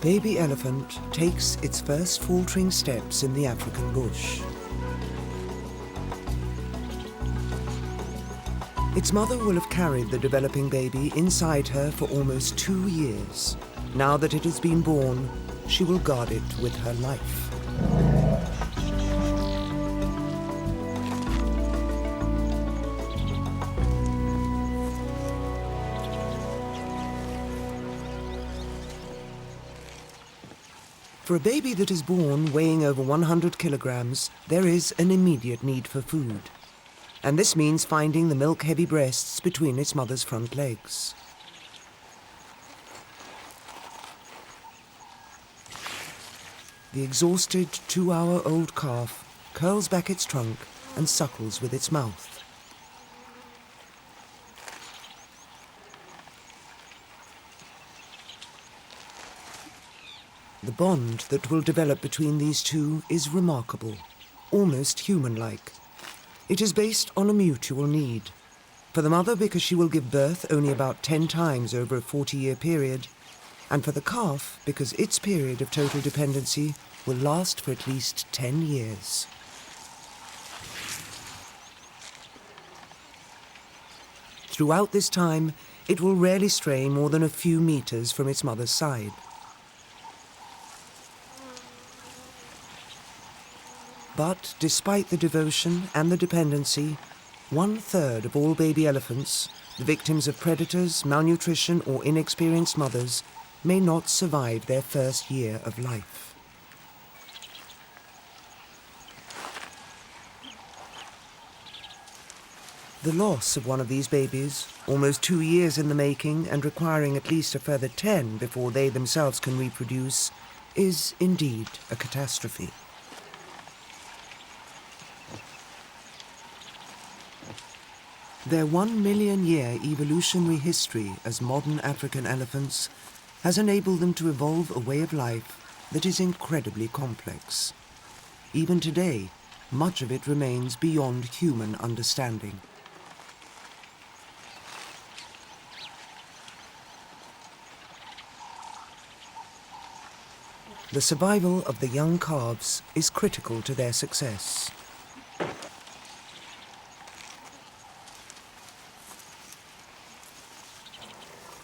baby elephant takes its first faltering steps in the African bush. Its mother will have carried the developing baby inside her for almost 2 years. Now that it has been born, she will guard it with her life. For a baby that is born weighing over 100 kilograms, there is an immediate need for food. And this means finding the milk-heavy breasts between its mother's front legs. The exhausted 2-hour-old calf curls back its trunk and suckles with its mouth. The bond that will develop between these two is remarkable, almost human-like. It is based on a mutual need. For the mother, because she will give birth only about 10 times over a 40-year period, and for the calf, because its period of total dependency will last for at least 10 years. Throughout this time, it will rarely stray more than a few meters from its mother's side. But despite the devotion and the dependency, 1/3 of all baby elephants, the victims of predators, malnutrition, or inexperienced mothers, may not survive their first year of life. The loss of one of these babies, almost 2 years in the making and requiring at least a further 10 before they themselves can reproduce, is indeed a catastrophe. Their 1-million-year evolutionary history as modern African elephants has enabled them to evolve a way of life that is incredibly complex. Even today, much of it remains beyond human understanding. The survival of the young calves is critical to their success.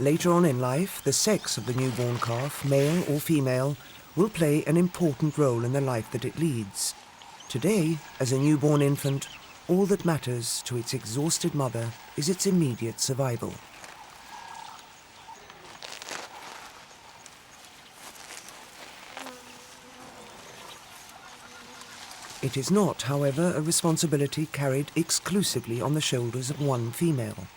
Later on in life, the sex of the newborn calf, male or female, will play an important role in the life that it leads. Today, as a newborn infant, all that matters to its exhausted mother is its immediate survival. It is not, however, a responsibility carried exclusively on the shoulders of one female.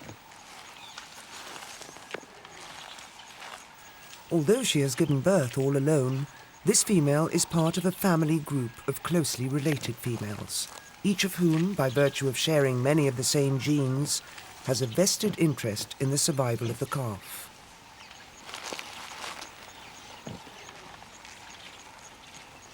Although she has given birth all alone, this female is part of a family group of closely related females, each of whom, by virtue of sharing many of the same genes, has a vested interest in the survival of the calf.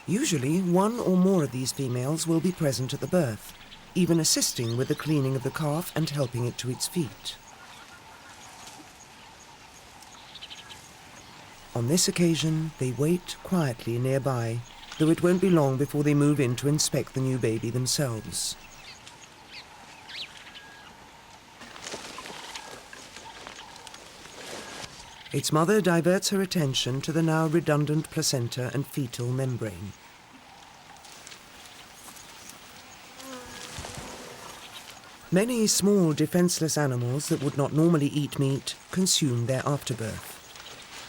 Usually, one or more of these females will be present at the birth, even assisting with the cleaning of the calf and helping it to its feet. On this occasion, they wait quietly nearby, though it won't be long before they move in to inspect the new baby themselves. Its mother diverts her attention to the now redundant placenta and fetal membrane. Many small defenseless animals that would not normally eat meat consume their afterbirth.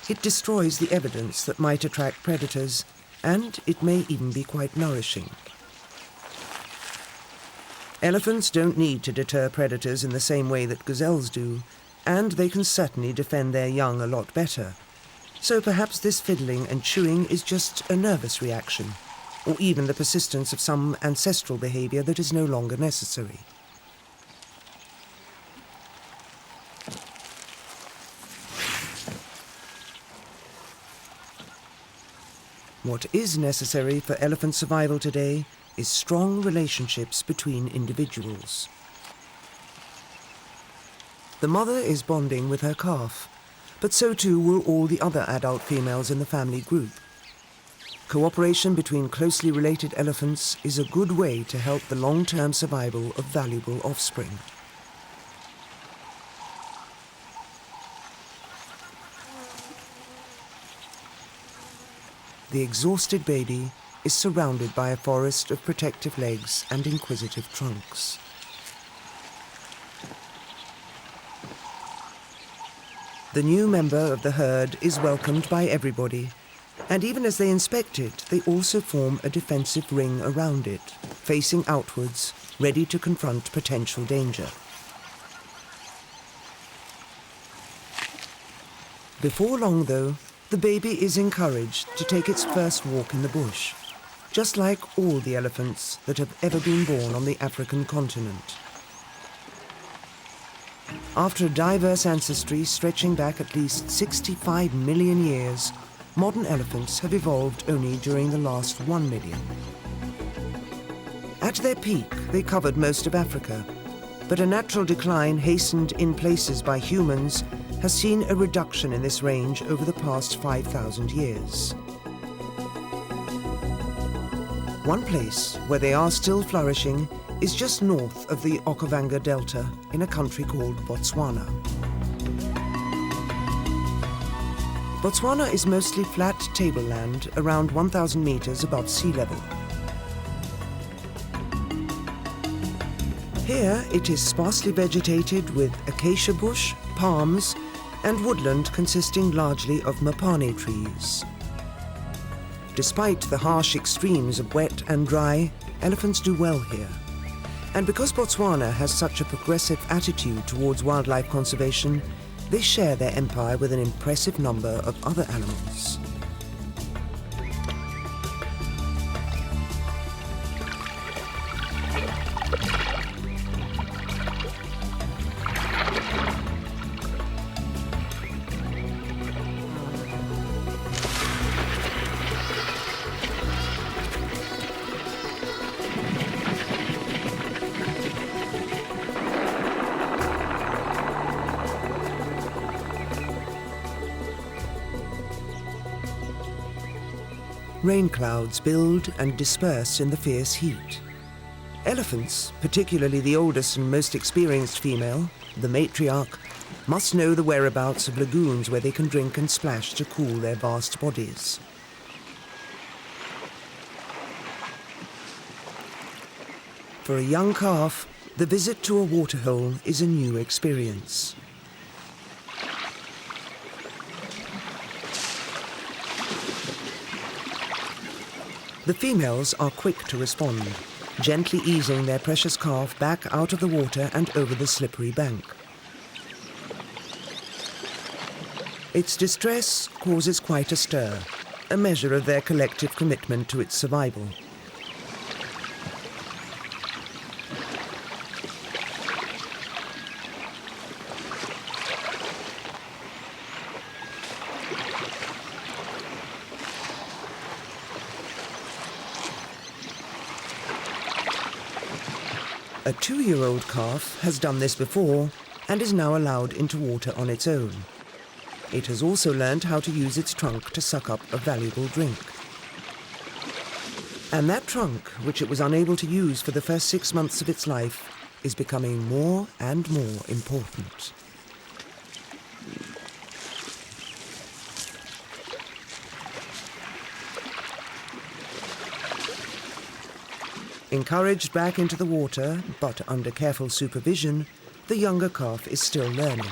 It destroys the evidence that might attract predators, and it may even be quite nourishing. Elephants don't need to deter predators in the same way that gazelles do, and they can certainly defend their young a lot better. So perhaps this fiddling and chewing is just a nervous reaction, or even the persistence of some ancestral behavior that is no longer necessary. What is necessary for elephant survival today is strong relationships between individuals. The mother is bonding with her calf, But so too will all the other adult females in the family group. Cooperation between closely related elephants is a good way to help the long-term survival of valuable offspring. The exhausted baby is surrounded by a forest of protective legs and inquisitive trunks. The new member of the herd is welcomed by everybody, and even as they inspect it, they also form a defensive ring around it, facing outwards, ready to confront potential danger. Before long, though, the baby is encouraged to take its first walk in the bush, just like all the elephants that have ever been born on the African continent. After a diverse ancestry stretching back at least 65 million years, modern elephants have evolved only during the last 1 million. At their peak, they covered most of Africa, but a natural decline hastened in places by humans has seen a reduction in this range over the past 5,000 years. One place where they are still flourishing is just north of the Okavango Delta in a country called Botswana. Botswana is mostly flat tableland around 1,000 meters above sea level. Here it is sparsely vegetated with acacia bush, palms, and woodland consisting largely of mapane trees. Despite the harsh extremes of wet and dry, elephants do well here. And because Botswana has such a progressive attitude towards wildlife conservation, they share their empire with an impressive number of other animals. Rain clouds build and disperse in the fierce heat. Elephants, particularly the oldest and most experienced female, the matriarch, must know the whereabouts of lagoons where they can drink and splash to cool their vast bodies. For a young calf, the visit to a waterhole is a new experience. The females are quick to respond, gently easing their precious calf back out of the water and over the slippery bank. Its distress causes quite a stir, a measure of their collective commitment to its survival. A 2-year-old calf has done this before and is now allowed into water on its own. It has also learned how to use its trunk to suck up a valuable drink. And that trunk, which it was unable to use for the first 6 months of its life, is becoming more and more important. Encouraged back into the water, but under careful supervision, the younger calf is still learning.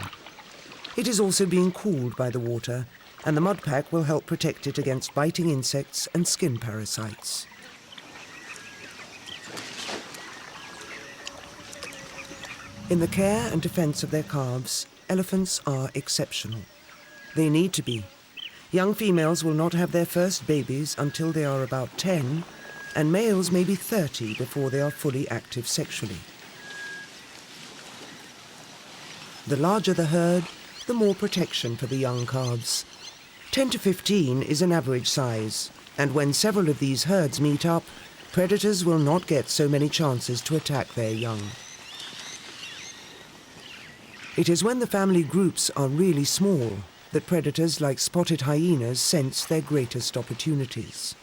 It is also being cooled by the water, and the mud pack will help protect it against biting insects and skin parasites. In the care and defense of their calves, elephants are exceptional. They need to be. Young females will not have their first babies until they are about 10, and males may be 30 before they are fully active sexually. The larger the herd, the more protection for the young calves. 10 to 15 is an average size, and when several of these herds meet up, predators will not get so many chances to attack their young. It is when the family groups are really small, that predators like spotted hyenas sense their greatest opportunities.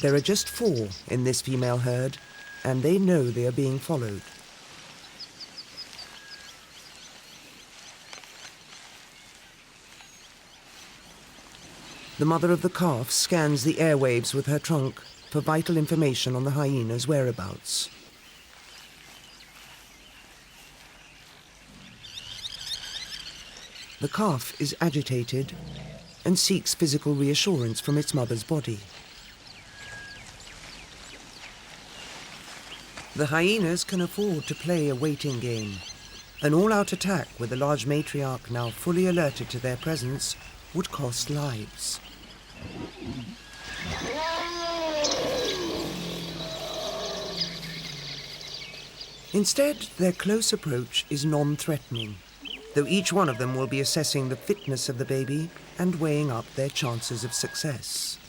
There are just 4 in this female herd, and they know they are being followed. The mother of the calf scans the airwaves with her trunk for vital information on the hyena's whereabouts. The calf is agitated and seeks physical reassurance from its mother's body. The hyenas can afford to play a waiting game. An all-out attack with a large matriarch now fully alerted to their presence would cost lives. Instead, their close approach is non-threatening, though each one of them will be assessing the fitness of the baby and weighing up their chances of success.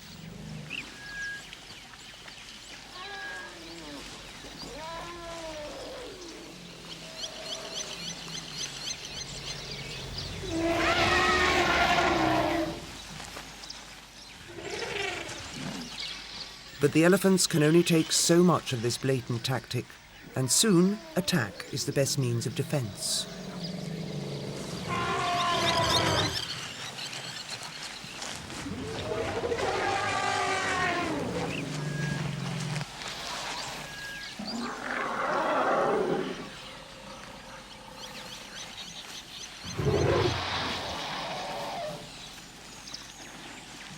But the elephants can only take so much of this blatant tactic, and soon attack is the best means of defense.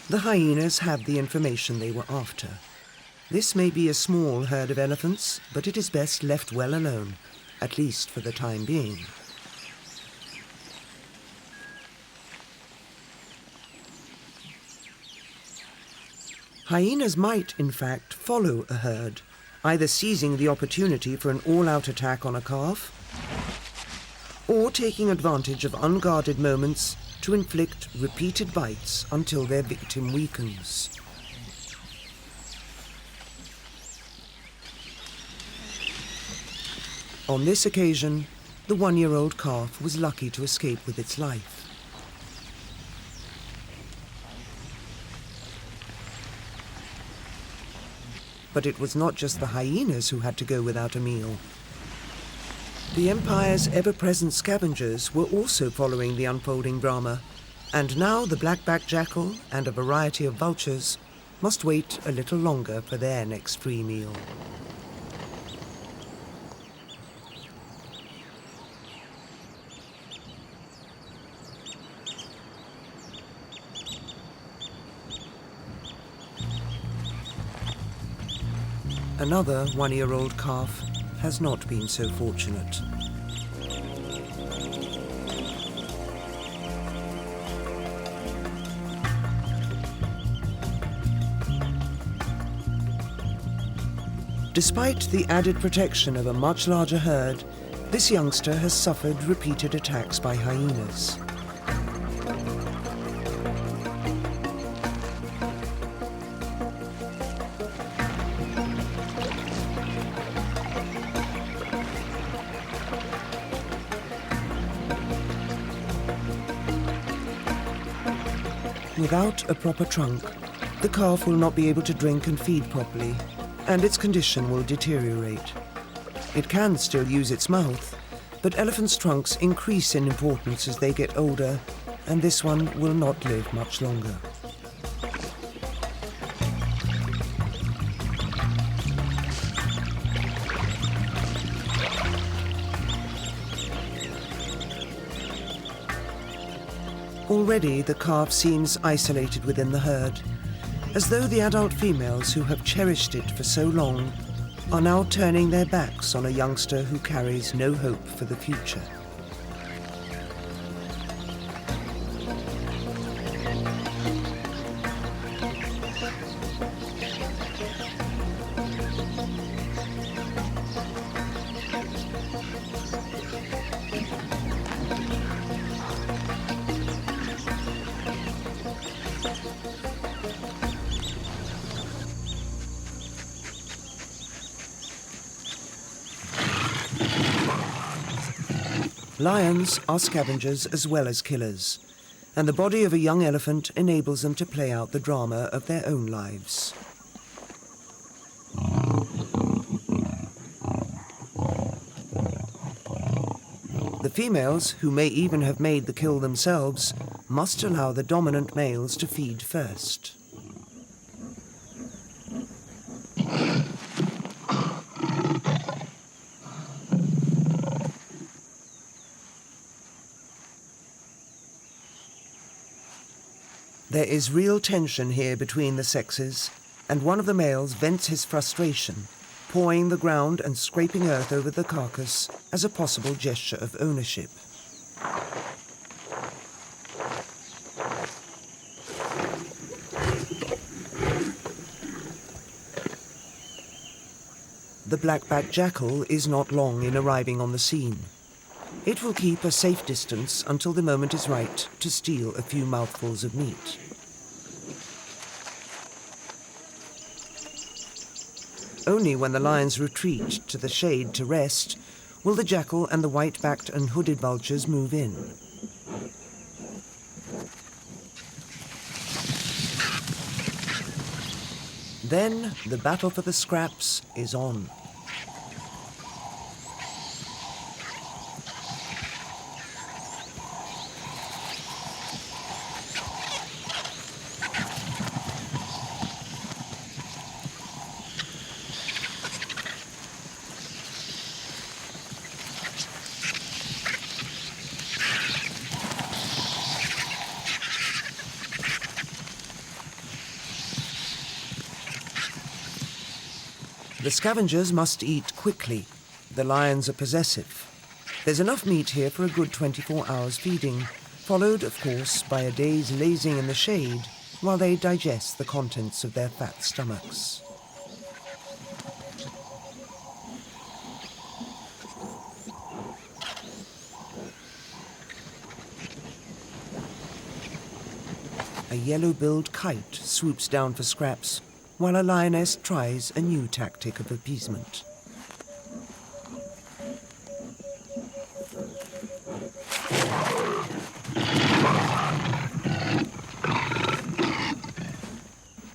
The hyenas have the information they were after. This may be a small herd of elephants, but it is best left well alone, at least for the time being. Hyenas might, in fact, follow a herd, either seizing the opportunity for an all-out attack on a calf, or taking advantage of unguarded moments to inflict repeated bites until their victim weakens. On this occasion, the 1-year-old calf was lucky to escape with its life. But it was not just the hyenas who had to go without a meal. The Empire's ever-present scavengers were also following the unfolding drama, and now the black-backed jackal and a variety of vultures must wait a little longer for their next free meal. Another 1-year-old calf has not been so fortunate. Despite the added protection of a much larger herd, this youngster has suffered repeated attacks by hyenas. Without a proper trunk, the calf will not be able to drink and feed properly, and its condition will deteriorate. It can still use its mouth, but elephants' trunks increase in importance as they get older, and this one will not live much longer. Already, the calf seems isolated within the herd, as though the adult females who have cherished it for so long are now turning their backs on a youngster who carries no hope for the future. Lions are scavengers as well as killers, and the body of a young elephant enables them to play out the drama of their own lives. The females, who may even have made the kill themselves, must allow the dominant males to feed first. There is real tension here between the sexes, and one of the males vents his frustration, pawing the ground and scraping earth over the carcass as a possible gesture of ownership. The black-backed jackal is not long in arriving on the scene. It will keep a safe distance until the moment is right to steal a few mouthfuls of meat. Only when the lions retreat to the shade to rest will the jackal and the white-backed and hooded vultures move in. Then the battle for the scraps is on. The scavengers must eat quickly. The lions are possessive. There's enough meat here for a good 24 hours feeding, followed, of course, by a day's lazing in the shade while they digest the contents of their fat stomachs. A yellow-billed kite swoops down for scraps, while a lioness tries a new tactic of appeasement.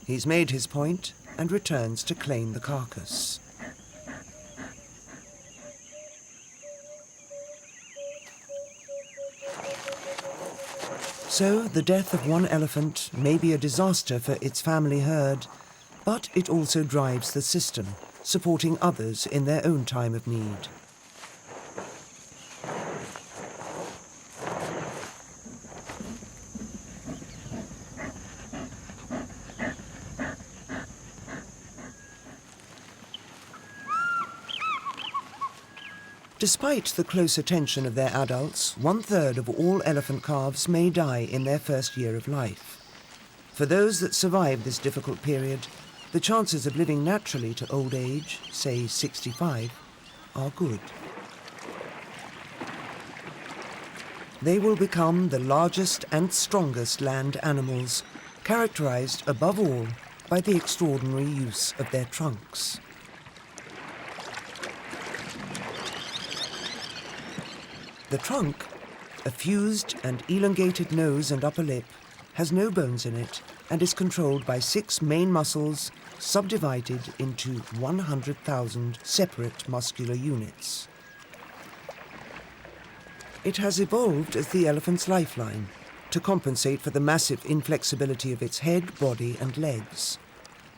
He's made his point and returns to claim the carcass. So, the death of one elephant may be a disaster for its family herd, but it also drives the system, supporting others in their own time of need. Despite the close attention of their adults, 1/3 of all elephant calves may die in their first year of life. For those that survive this difficult period, the chances of living naturally to old age, say 65, are good. They will become the largest and strongest land animals, characterized above all by the extraordinary use of their trunks. The trunk, a fused and elongated nose and upper lip, has no bones in it and is controlled by 6 main muscles subdivided into 100,000 separate muscular units. It has evolved as the elephant's lifeline to compensate for the massive inflexibility of its head, body, and legs.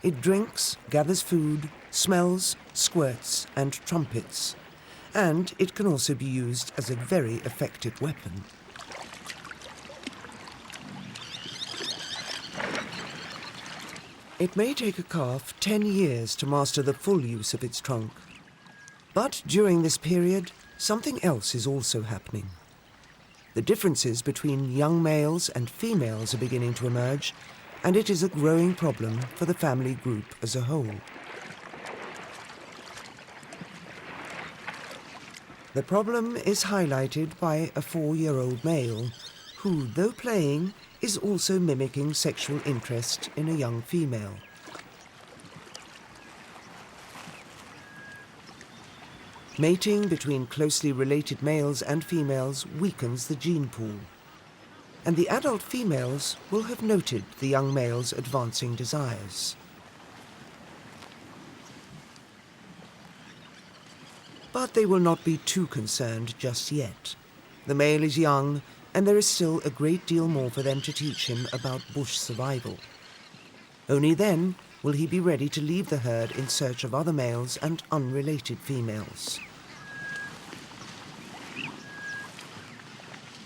It drinks, gathers food, smells, squirts, and trumpets. And it can also be used as a very effective weapon. It may take a calf 10 years to master the full use of its trunk. But during this period, something else is also happening. The differences between young males and females are beginning to emerge, and it is a growing problem for the family group as a whole. The problem is highlighted by a 4-year-old male who, though playing, is also mimicking sexual interest in a young female. Mating between closely related males and females weakens the gene pool, and the adult females will have noted the young male's advancing desires. But they will not be too concerned just yet. The male is young, and there is still a great deal more for them to teach him about bush survival. Only then will he be ready to leave the herd in search of other males and unrelated females.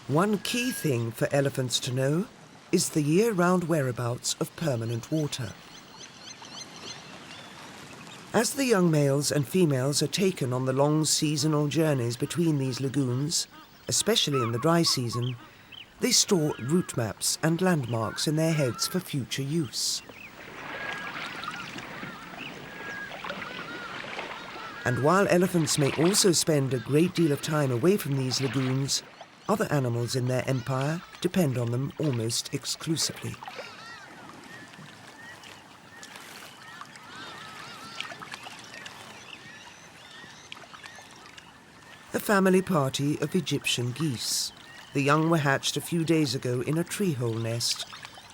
One key thing for elephants to know is the year-round whereabouts of permanent water. As the young males and females are taken on the long seasonal journeys between these lagoons, especially in the dry season, they store route maps and landmarks in their heads for future use. And while elephants may also spend a great deal of time away from these lagoons, other animals in their empire depend on them almost exclusively. A family party of Egyptian geese. The young were hatched a few days ago in a tree-hole nest,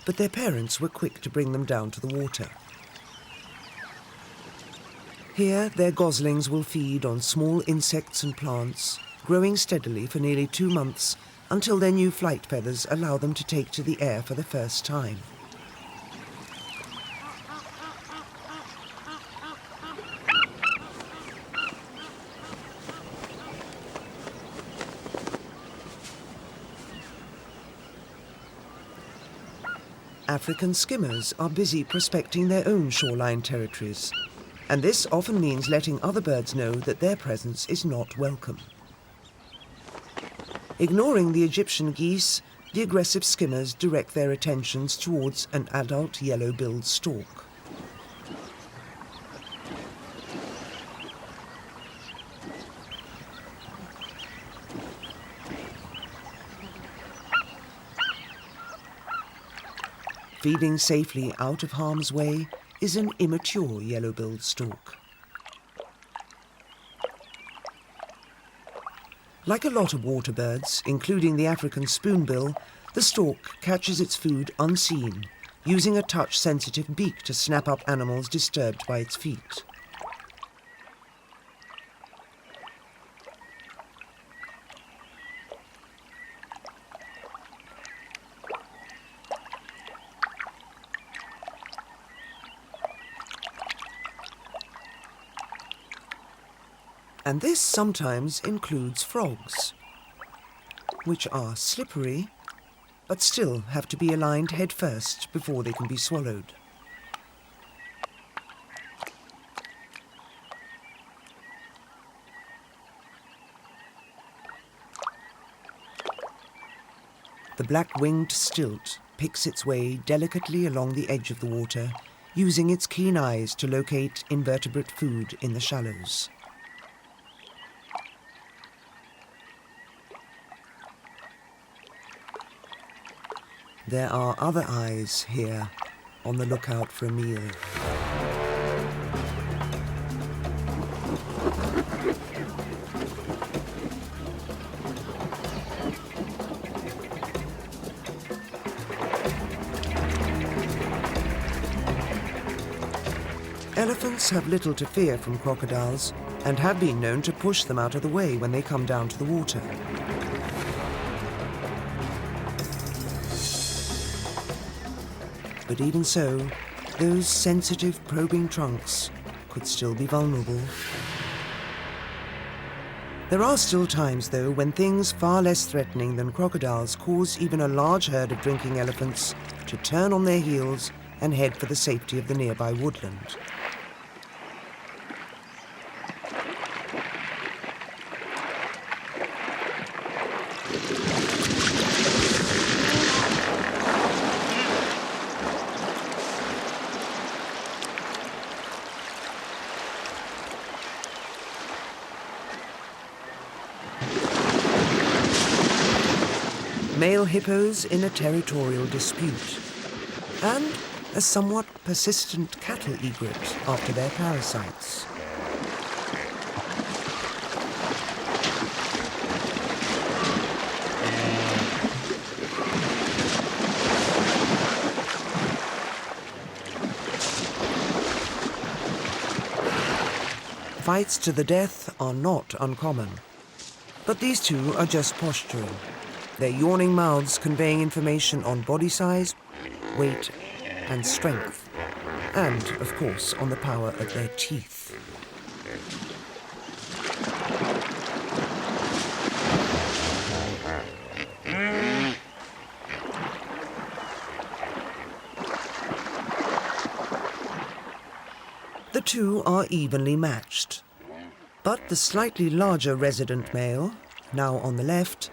but their parents were quick to bring them down to the water. Here, their goslings will feed on small insects and plants, growing steadily for nearly 2 months until their new flight feathers allow them to take to the air for the first time. African skimmers are busy prospecting their own shoreline territories, and this often means letting other birds know that their presence is not welcome. Ignoring the Egyptian geese, the aggressive skimmers direct their attentions towards an adult yellow-billed stork. Feeding safely out of harm's way is an immature yellow-billed stork. Like a lot of water birds, including the African spoonbill, the stork catches its food unseen, using a touch-sensitive beak to snap up animals disturbed by its feet. And this sometimes includes frogs, which are slippery, but still have to be aligned head first before they can be swallowed. The black-winged stilt picks its way delicately along the edge of the water, using its keen eyes to locate invertebrate food in the shallows. There are other eyes here, on the lookout for a meal. Elephants have little to fear from crocodiles and have been known to push them out of the way when they come down to the water. But even so, those sensitive, probing trunks could still be vulnerable. There are still times, though, when things far less threatening than crocodiles cause even a large herd of drinking elephants to turn on their heels and head for the safety of the nearby woodland. Male hippos in a territorial dispute, and a somewhat persistent cattle egret after their parasites. fights to the death are not uncommon. But these two are just posturing, their yawning mouths conveying information on body size, weight, and strength, and, of course, on the power of their teeth. The two are evenly matched, but the slightly larger resident male, now on the left,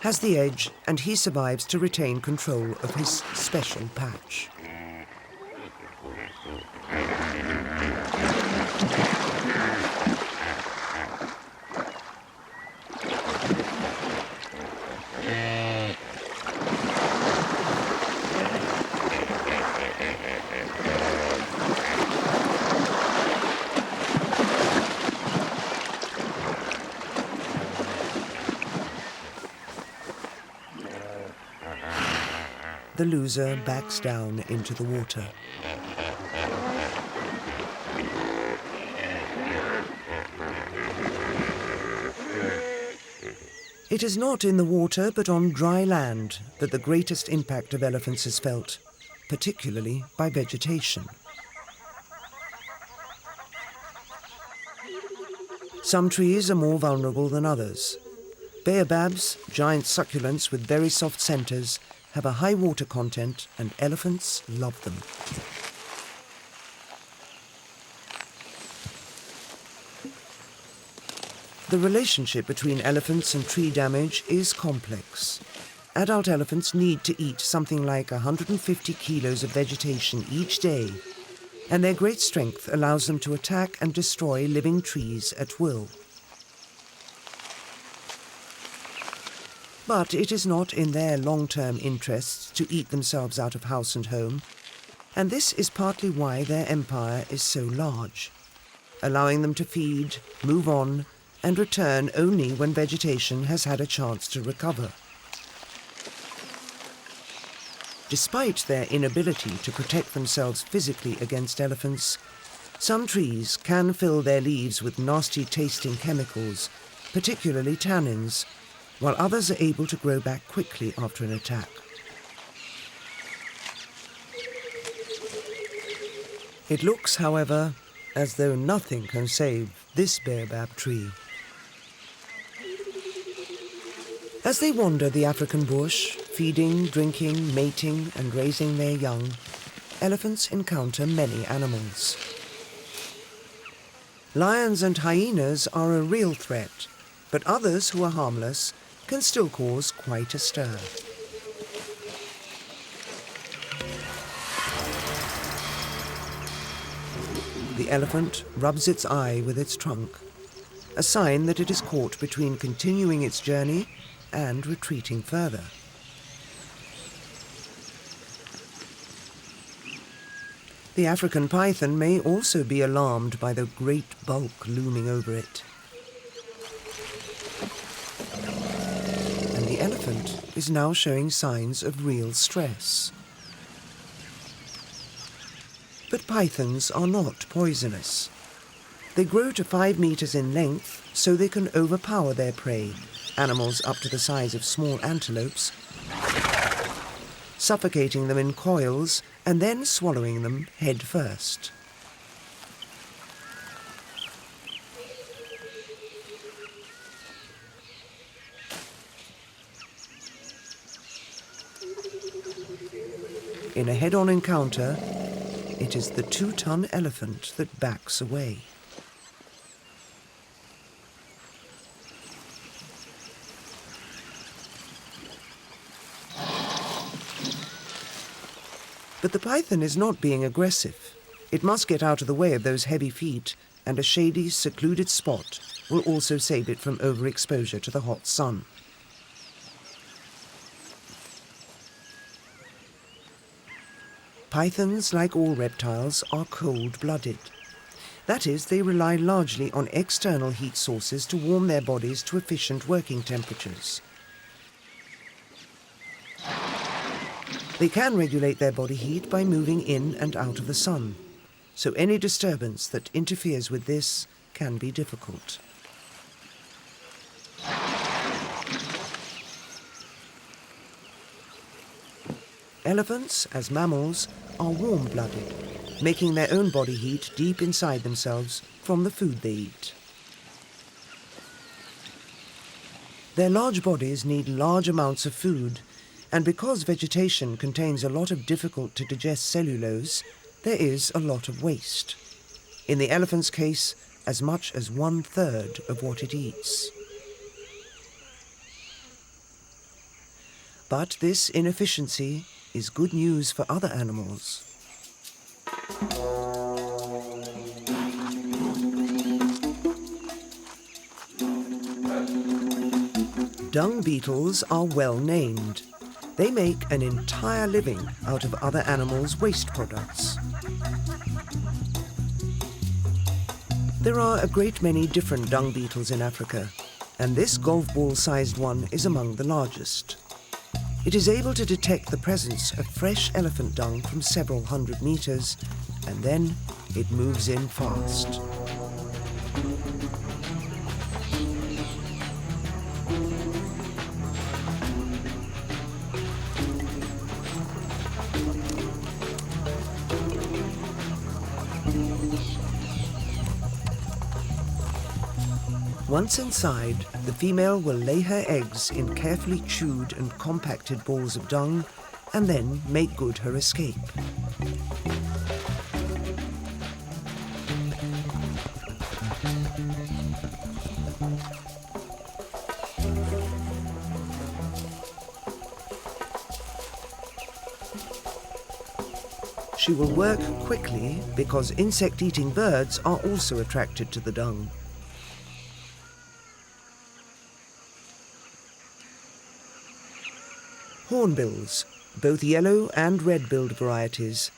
has the edge, and he survives to retain control of his special patch. The loser backs down into the water. It is not in the water, but on dry land, that the greatest impact of elephants is felt, particularly by vegetation. Some trees are more vulnerable than others. Baobabs, giant succulents with very soft centers, have a high water content, and elephants love them. The relationship between elephants and tree damage is complex. Adult elephants need to eat something like 150 kilos of vegetation each day, and their great strength allows them to attack and destroy living trees at will. But it is not in their long-term interests to eat themselves out of house and home, and this is partly why their empire is so large, allowing them to feed, move on, and return only when vegetation has had a chance to recover. Despite their inability to protect themselves physically against elephants, some trees can fill their leaves with nasty-tasting chemicals, particularly tannins, while others are able to grow back quickly after an attack. It looks, however, as though nothing can save this baobab tree. As they wander the African bush, feeding, drinking, mating, and raising their young, elephants encounter many animals. Lions and hyenas are a real threat, but others who are harmless can still cause quite a stir. The elephant rubs its eye with its trunk, a sign that it is caught between continuing its journey and retreating further. The African python may also be alarmed by the great bulk looming over it. And the elephant is now showing signs of real stress. But pythons are not poisonous. They grow to 5 meters in length, so they can overpower their prey, animals up to the size of small antelopes, suffocating them in coils and then swallowing them head first. In a head-on encounter, it is the 2-ton elephant that backs away. But the python is not being aggressive. It must get out of the way of those heavy feet, and a shady, secluded spot will also save it from overexposure to the hot sun. Pythons, like all reptiles, are cold-blooded. That is, they rely largely on external heat sources to warm their bodies to efficient working temperatures. They can regulate their body heat by moving in and out of the sun, so any disturbance that interferes with this can be difficult. Elephants, as mammals, are warm-blooded, making their own body heat deep inside themselves from the food they eat. Their large bodies need large amounts of food, and because vegetation contains a lot of difficult-to-digest cellulose, there is a lot of waste. In the elephant's case, as much as 1/3 of what it eats. But this inefficiency is good news for other animals. Dung beetles are well named. They make an entire living out of other animals' waste products. There are a great many different dung beetles in Africa, and this golf ball-sized one is among the largest. It is able to detect the presence of fresh elephant dung from several hundred meters, and then it moves in fast. Once inside, the female will lay her eggs in carefully chewed and compacted balls of dung and then make good her escape. She will work quickly because insect-eating birds are also attracted to the dung. Hornbills, both yellow and red-billed varieties,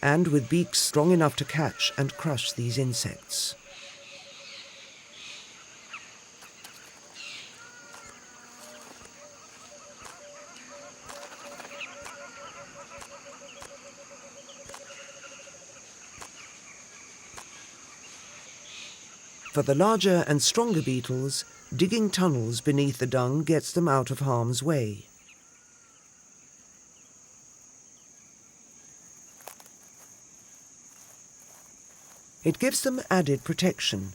and with beaks strong enough to catch and crush these insects. For the larger and stronger beetles, digging tunnels beneath the dung gets them out of harm's way. It gives them added protection,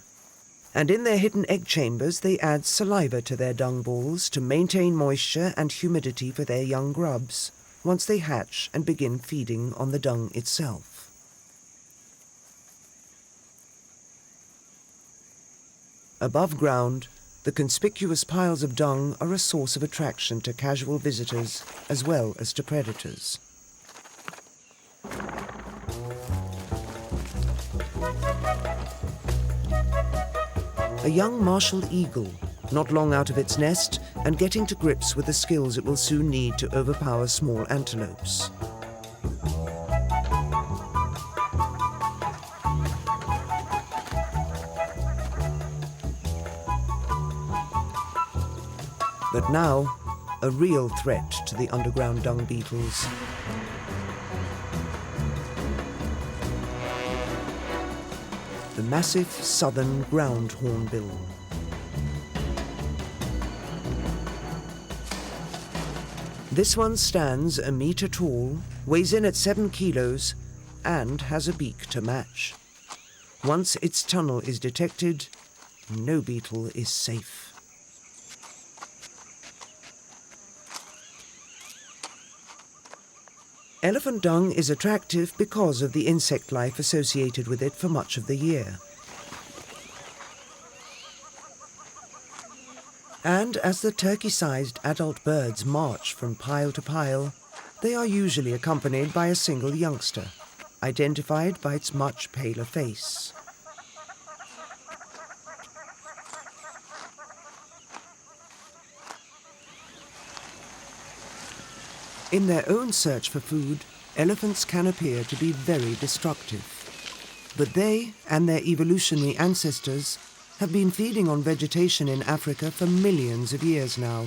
and in their hidden egg chambers they add saliva to their dung balls to maintain moisture and humidity for their young grubs once they hatch and begin feeding on the dung itself. Above ground, the conspicuous piles of dung are a source of attraction to casual visitors as well as to predators. A young martial eagle, not long out of its nest and getting to grips with the skills it will soon need to overpower small antelopes. But now, a real threat to the underground dung beetles. The massive southern ground hornbill. This one stands a meter tall, weighs in at 7 kilos, and has a beak to match. Once its tunnel is detected, no beetle is safe. Elephant dung is attractive because of the insect life associated with it for much of the year. And as the turkey-sized adult birds march from pile to pile, they are usually accompanied by a single youngster, identified by its much paler face. In their own search for food, elephants can appear to be very destructive. But they and their evolutionary ancestors have been feeding on vegetation in Africa for millions of years now,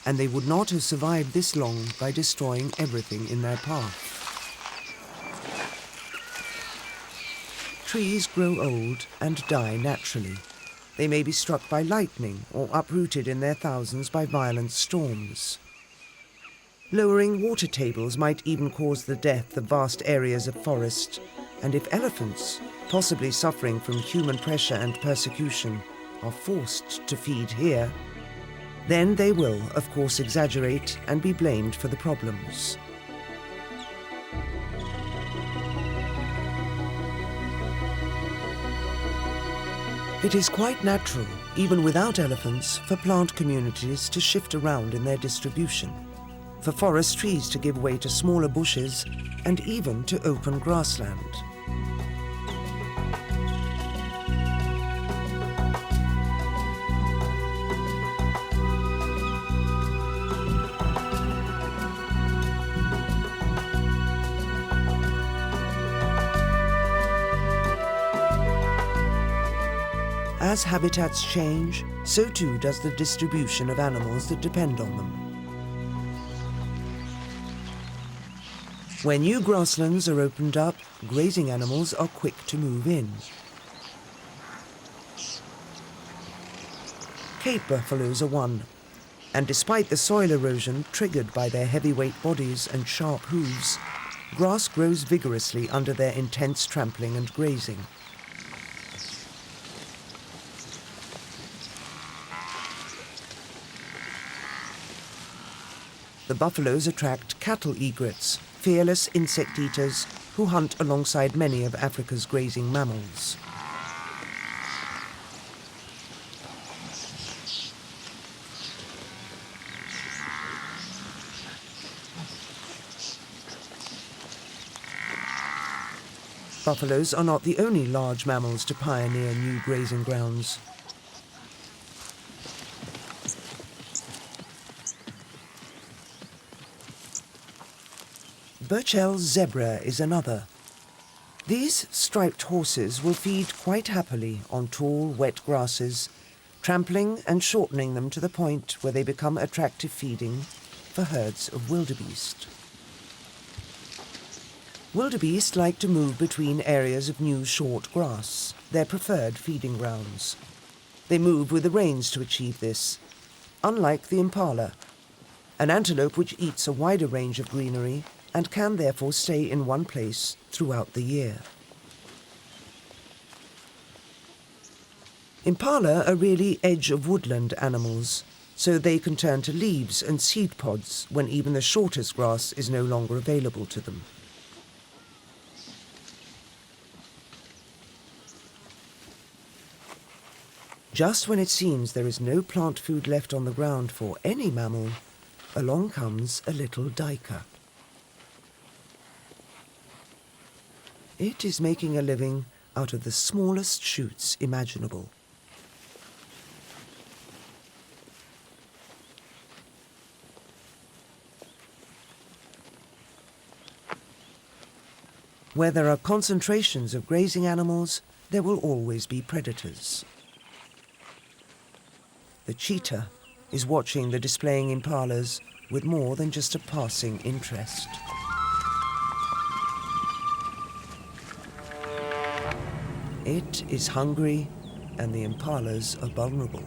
and they would not have survived this long by destroying everything in their path. trees grow old and die naturally. They may be struck by lightning or uprooted in their thousands by violent storms. Lowering water tables might even cause the death of vast areas of forest, and if elephants, possibly suffering from human pressure and persecution, are forced to feed here, then they will, of course, exaggerate and be blamed for the problems. It is quite natural, even without elephants, for plant communities to shift around in their distribution, for forest trees to give way to smaller bushes, and even to open grassland. As habitats change, so too does the distribution of animals that depend on them. Where new grasslands are opened up, grazing animals are quick to move in. Cape buffaloes are one, and despite the soil erosion triggered by their heavyweight bodies and sharp hooves, grass grows vigorously under their intense trampling and grazing. The buffaloes attract cattle egrets, fearless insect eaters who hunt alongside many of Africa's grazing mammals. Buffaloes are not the only large mammals to pioneer new grazing grounds. Burchell's zebra is another. These striped horses will feed quite happily on tall, wet grasses, trampling and shortening them to the point where they become attractive feeding for herds of wildebeest. Wildebeest like to move between areas of new short grass, their preferred feeding grounds. They move with the reins to achieve this, unlike the impala, an antelope which eats a wider range of greenery and can therefore stay in one place throughout the year. Impala are really edge-of-woodland animals, so they can turn to leaves and seed pods when even the shortest grass is no longer available to them. Just when it seems there is no plant food left on the ground for any mammal, along comes a little duiker. It is making a living out of the smallest shoots imaginable. Where there are concentrations of grazing animals, there will always be predators. The cheetah is watching the displaying impalas with more than just a passing interest. It is hungry, and the impalas are vulnerable.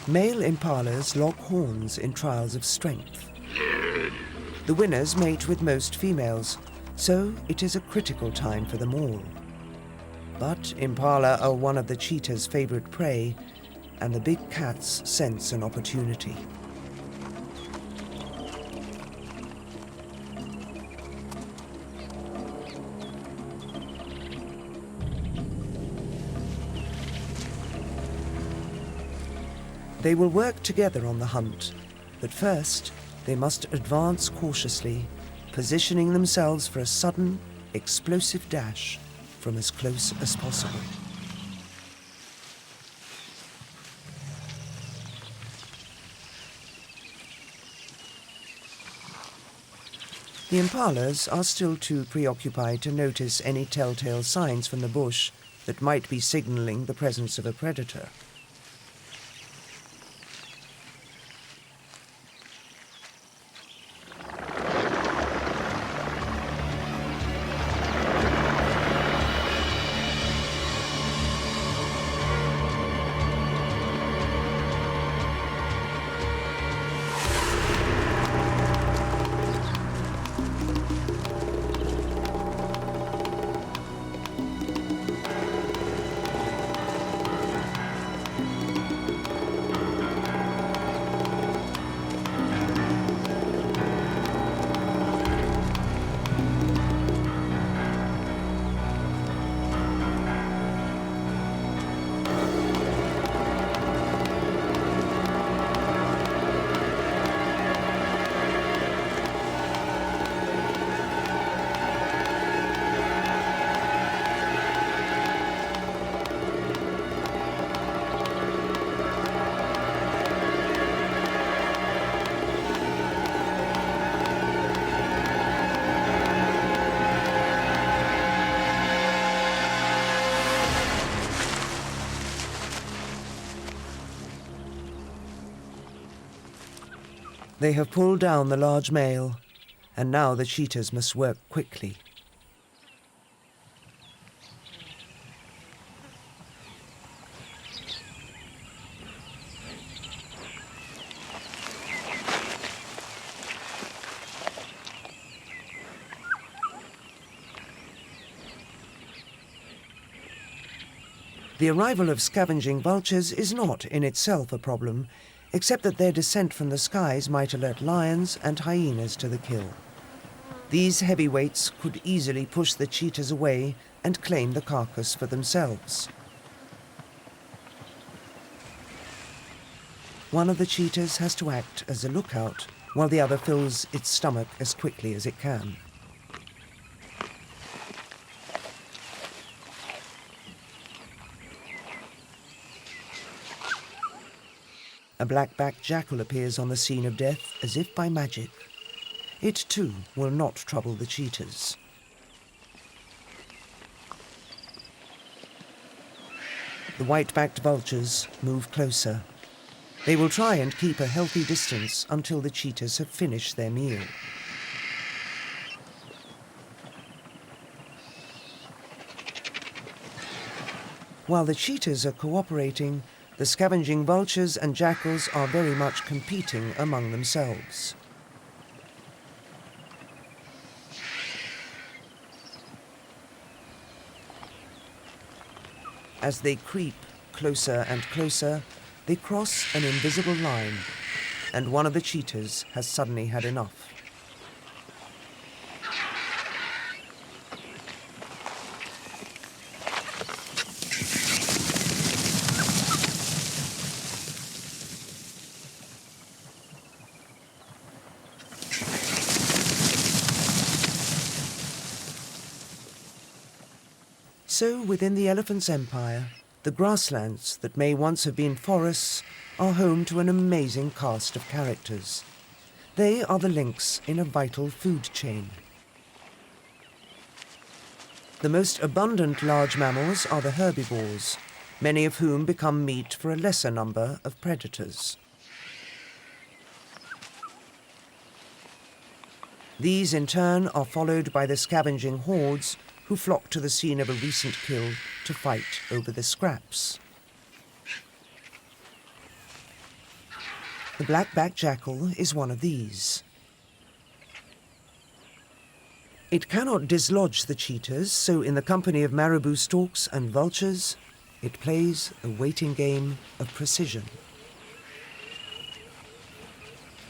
Male impalas lock horns in trials of strength. The winners mate with most females, so it is a critical time for them all. But impala are one of the cheetah's favorite prey, and the big cats sense an opportunity. They will work together on the hunt, but first they must advance cautiously, positioning themselves for a sudden, explosive dash from as close as possible. The impalas are still too preoccupied to notice any telltale signs from the bush that might be signaling the presence of a predator. They have pulled down the large male, and now the cheetahs must work quickly. The arrival of scavenging vultures is not in itself a problem, except that their descent from the skies might alert lions and hyenas to the kill. These heavyweights could easily push the cheetahs away and claim the carcass for themselves. One of the cheetahs has to act as a lookout, while the other fills its stomach as quickly as it can. A black-backed jackal appears on the scene of death as if by magic. It too will not trouble the cheetahs. The white-backed vultures move closer. They will try and keep a healthy distance until the cheetahs have finished their meal. While the cheetahs are cooperating, the scavenging vultures and jackals are very much competing among themselves. As they creep closer and closer, they cross an invisible line, and one of the cheetahs has suddenly had enough. So, within the elephant's empire, the grasslands that may once have been forests are home to an amazing cast of characters. They are the links in a vital food chain. The most abundant large mammals are the herbivores, many of whom become meat for a lesser number of predators. These, in turn, are followed by the scavenging hordes who flock to the scene of a recent kill to fight over the scraps. The black-backed jackal is one of these. It cannot dislodge the cheetahs, so in the company of marabou storks and vultures, it plays a waiting game of precision.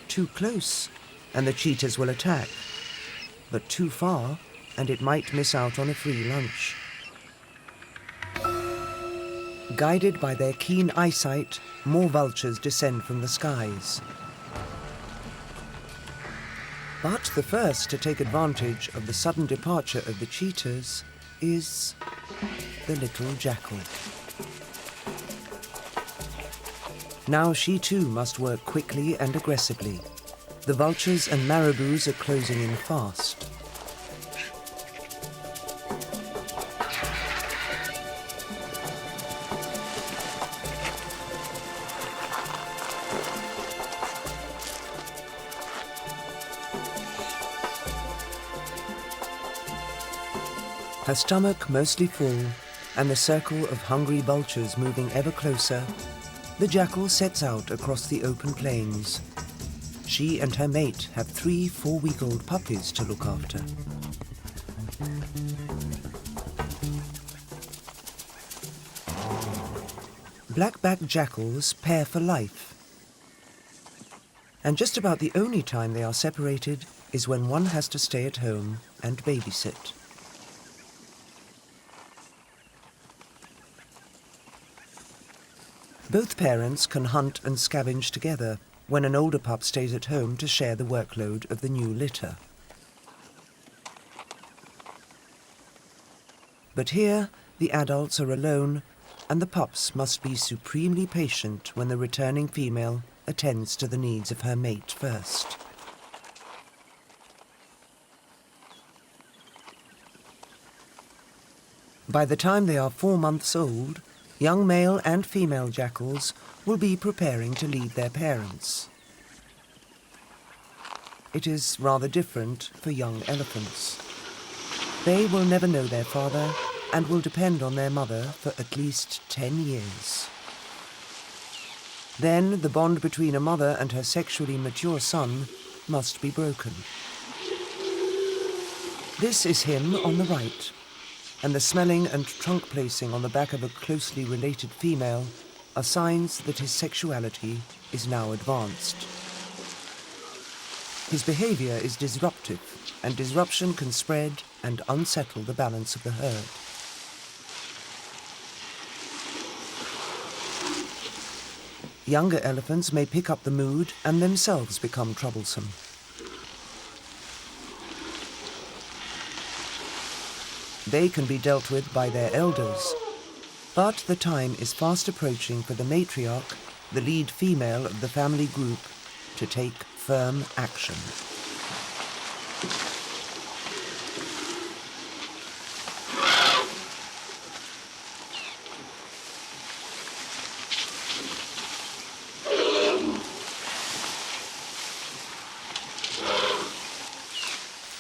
Too close, and the cheetahs will attack, but too far, and it might miss out on a free lunch. Guided by their keen eyesight, more vultures descend from the skies. But the first to take advantage of the sudden departure of the cheetahs is the little jackal. Now she too must work quickly and aggressively. The vultures and marabous are closing in fast. Her stomach mostly full, and the circle of hungry vultures moving ever closer, the jackal sets out across the open plains. She and her mate have 3 4-week-old puppies to look after. Black-backed jackals pair for life. And just about the only time they are separated is when one has to stay at home and babysit. Both parents can hunt and scavenge together when an older pup stays at home to share the workload of the new litter. But here, the adults are alone, and the pups must be supremely patient when the returning female attends to the needs of her mate first. By the time they are 4 months old, young male and female jackals will be preparing to leave their parents. It is rather different for young elephants. They will never know their father and will depend on their mother for at least 10 years. Then the bond between a mother and her sexually mature son must be broken. This is him on the right, and the smelling and trunk placing on the back of a closely related female are signs that his sexuality is now advanced. His behavior is disruptive, and disruption can spread and unsettle the balance of the herd. Younger elephants may pick up the mood and themselves become troublesome. They can be dealt with by their elders, but the time is fast approaching for the matriarch, the lead female of the family group, to take firm action.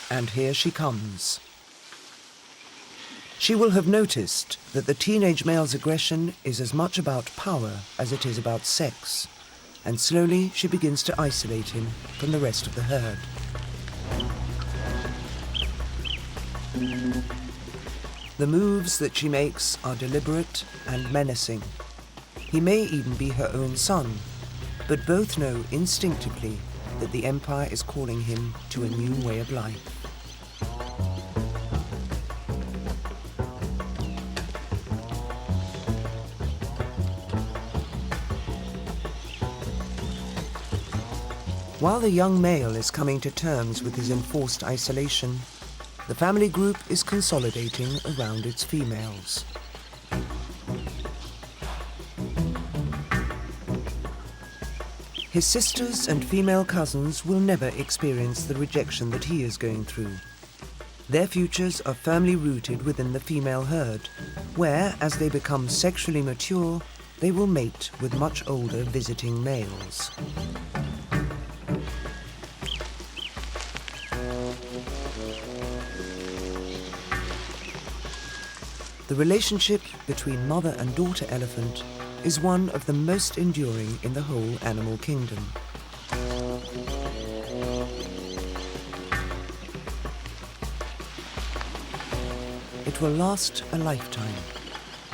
And here she comes. She will have noticed that the teenage male's aggression is as much about power as it is about sex, and slowly she begins to isolate him from the rest of the herd. The moves that she makes are deliberate and menacing. He may even be her own son, but both know instinctively that the Empire is calling him to a new way of life. While the young male is coming to terms with his enforced isolation, the family group is consolidating around its females. His sisters and female cousins will never experience the rejection that he is going through. Their futures are firmly rooted within the female herd, where, as they become sexually mature, they will mate with much older visiting males. The relationship between mother and daughter elephant is one of the most enduring in the whole animal kingdom. It will last a lifetime,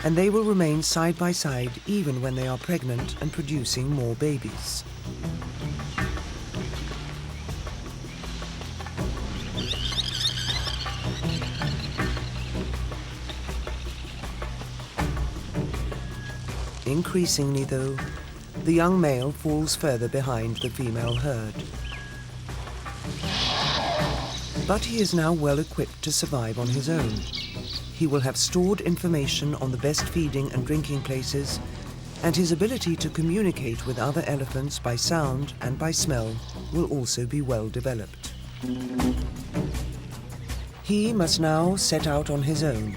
and they will remain side by side even when they are pregnant and producing more babies. Increasingly, though, the young male falls further behind the female herd. But he is now well equipped to survive on his own. He will have stored information on the best feeding and drinking places, and his ability to communicate with other elephants by sound and by smell will also be well developed. He must now set out on his own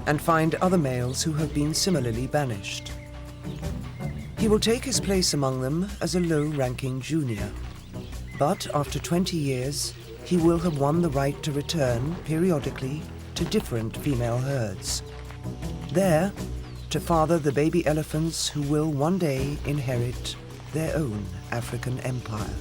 and find other males who have been similarly banished. He will take his place among them as a low-ranking junior, but after 20 years, he will have won the right to return periodically to different female herds. There, to father the baby elephants who will one day inherit their own African empire.